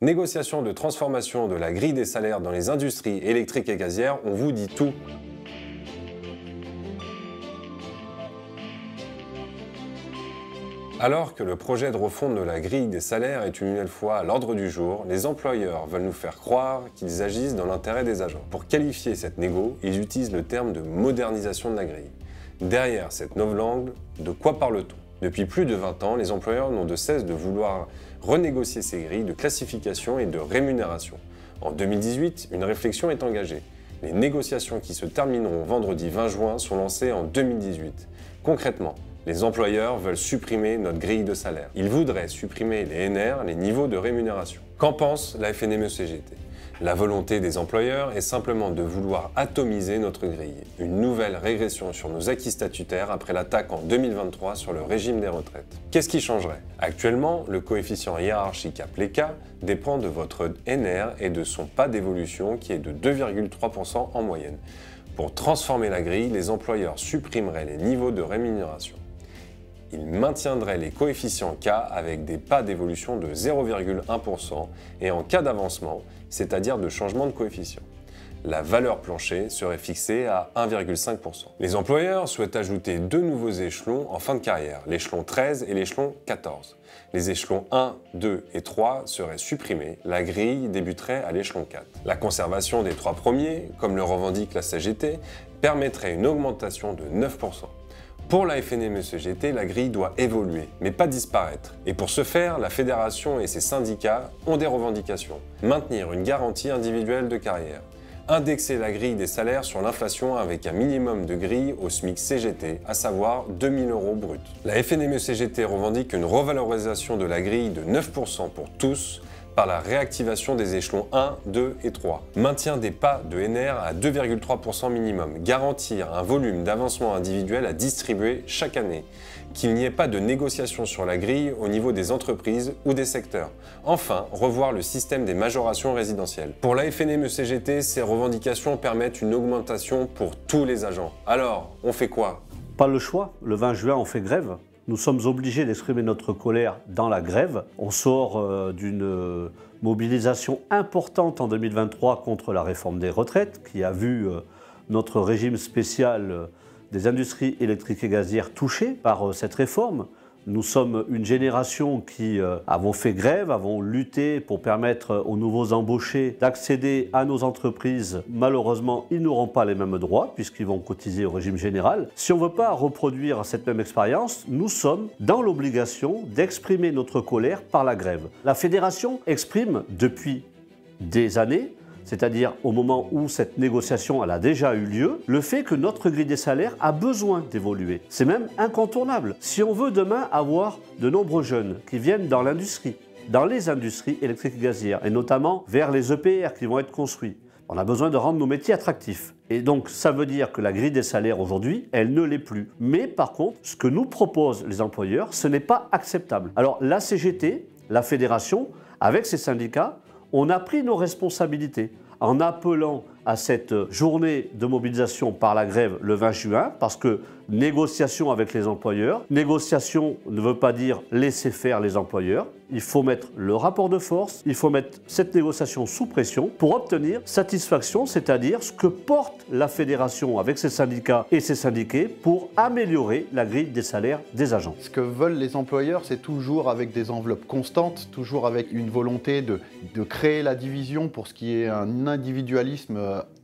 Négociation de transformation de la grille des salaires dans les industries électriques et gazières, on vous dit tout. Alors que le projet de refonte de la grille des salaires est une nouvelle fois à l'ordre du jour, les employeurs veulent nous faire croire qu'ils agissent dans l'intérêt des agents. Pour qualifier cette négo, ils utilisent le terme de modernisation de la grille. Derrière cette novlangue, de quoi parle-t-on? Depuis plus de 20 ans, les employeurs n'ont de cesse de vouloir renégocier ces grilles de classification et de rémunération. En 2018, une réflexion est engagée. Les négociations qui se termineront vendredi 20 juin sont lancées en 2018. Concrètement, les employeurs veulent supprimer notre grille de salaire. Ils voudraient supprimer les NR, les niveaux de rémunération. Qu'en pense la FNME-CGT? La volonté des employeurs est simplement de vouloir atomiser notre grille. Une nouvelle régression sur nos acquis statutaires après l'attaque en 2023 sur le régime des retraites. Qu'est-ce qui changerait? Actuellement, le coefficient hiérarchique à PLECA dépend de votre NR et de son pas d'évolution qui est de 2,3% en moyenne. Pour transformer la grille, les employeurs supprimeraient les niveaux de rémunération. Ils maintiendraient les coefficients K avec des pas d'évolution de 0,1% et en cas d'avancement, c'est-à-dire de changement de coefficient. La valeur plancher serait fixée à 1,5%. Les employeurs souhaitent ajouter deux nouveaux échelons en fin de carrière, l'échelon 13 et l'échelon 14. Les échelons 1, 2 et 3 seraient supprimés, la grille débuterait à l'échelon 4. La conservation des trois premiers, comme le revendique la CGT, permettrait une augmentation de 9%. Pour la FNME-CGT, la grille doit évoluer, mais pas disparaître. Et pour ce faire, la fédération et ses syndicats ont des revendications. Maintenir une garantie individuelle de carrière. Indexer la grille des salaires sur l'inflation avec un minimum de grille au SMIC CGT, à savoir 2 000 € bruts. La FNME-CGT revendique une revalorisation de la grille de 9% pour tous, par la réactivation des échelons 1, 2 et 3. Maintien des pas de NR à 2,3% minimum. Garantir un volume d'avancement individuel à distribuer chaque année. Qu'il n'y ait pas de négociation sur la grille au niveau des entreprises ou des secteurs. Enfin, revoir le système des majorations résidentielles. Pour la FNME-CGT, ces revendications permettent une augmentation pour tous les agents. Alors, on fait quoi? Pas le choix. Le 20 juin, on fait grève. Nous sommes obligés d'exprimer notre colère dans la grève. On sort d'une mobilisation importante en 2023 contre la réforme des retraites qui a vu notre régime spécial des industries électriques et gazières touché par cette réforme. Nous sommes une génération qui avons fait grève, avons lutté pour permettre aux nouveaux embauchés d'accéder à nos entreprises. Malheureusement, ils n'auront pas les mêmes droits puisqu'ils vont cotiser au régime général. Si on ne veut pas reproduire cette même expérience, nous sommes dans l'obligation d'exprimer notre colère par la grève. La fédération exprime depuis des années, c'est-à-dire au moment où cette négociation elle a déjà eu lieu, le fait que notre grille des salaires a besoin d'évoluer. C'est même incontournable. Si on veut demain avoir de nombreux jeunes qui viennent dans l'industrie, dans les industries électriques et gazières, et notamment vers les EPR qui vont être construits, on a besoin de rendre nos métiers attractifs. Et donc, ça veut dire que la grille des salaires aujourd'hui, elle ne l'est plus. Mais par contre, ce que nous proposent les employeurs, ce n'est pas acceptable. Alors, la CGT, la fédération, avec ses syndicats, on a pris nos responsabilités en appelant à cette journée de mobilisation par la grève le 20 juin, parce que négociation avec les employeurs, négociation ne veut pas dire laisser faire les employeurs, il faut mettre le rapport de force, il faut mettre cette négociation sous pression pour obtenir satisfaction, c'est-à-dire ce que porte la fédération avec ses syndicats et ses syndiqués pour améliorer la grille des salaires des agents. Ce que veulent les employeurs, c'est toujours avec des enveloppes constantes, toujours avec une volonté de créer la division pour ce qui est un individualisme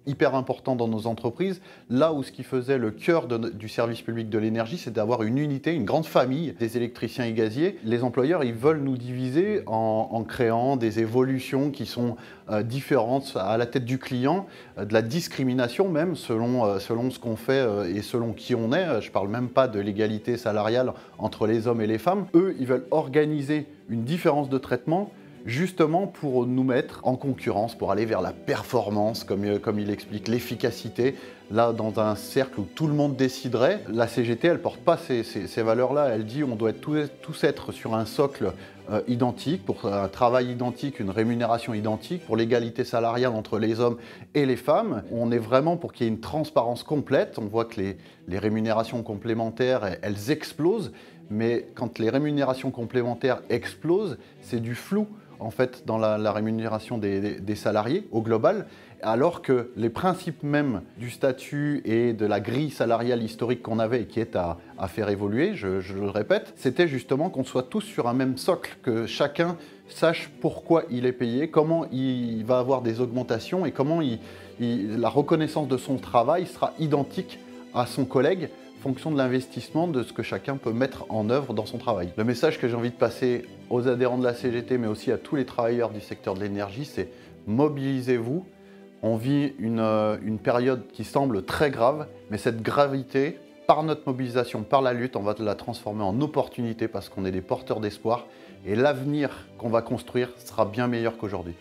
hyper important dans nos entreprises, là où ce qui faisait le cœur du service public de l'énergie, c'est d'avoir une unité, une grande famille des électriciens et gaziers. Les employeurs, ils veulent nous diviser en créant des évolutions qui sont différentes à la tête du client, de la discrimination même selon ce qu'on fait et selon qui on est. Je ne parle même pas de l'égalité salariale entre les hommes et les femmes. Eux, ils veulent organiser une différence de traitement justement pour nous mettre en concurrence, pour aller vers la performance, comme il explique, l'efficacité. Là, dans un cercle où tout le monde déciderait, la CGT, elle ne porte pas ces valeurs-là. Elle dit on doit tous être sur un socle identique, pour un travail identique, une rémunération identique, pour l'égalité salariale entre les hommes et les femmes. On est vraiment pour qu'il y ait une transparence complète. On voit que les rémunérations complémentaires, elles explosent, mais quand les rémunérations complémentaires explosent, c'est du flou en fait dans la rémunération des salariés au global, alors que les principes même du statut et de la grille salariale historique qu'on avait et qui est à faire évoluer, je le répète, c'était justement qu'on soit tous sur un même socle, que chacun sache pourquoi il est payé, comment il va avoir des augmentations et comment la reconnaissance de son travail sera identique à son collègue, fonction de l'investissement de ce que chacun peut mettre en œuvre dans son travail. Le message que j'ai envie de passer aux adhérents de la CGT, mais aussi à tous les travailleurs du secteur de l'énergie, c'est mobilisez-vous. On vit une période qui semble très grave, mais cette gravité, par notre mobilisation, par la lutte, on va la transformer en opportunité parce qu'on est des porteurs d'espoir et l'avenir qu'on va construire sera bien meilleur qu'aujourd'hui.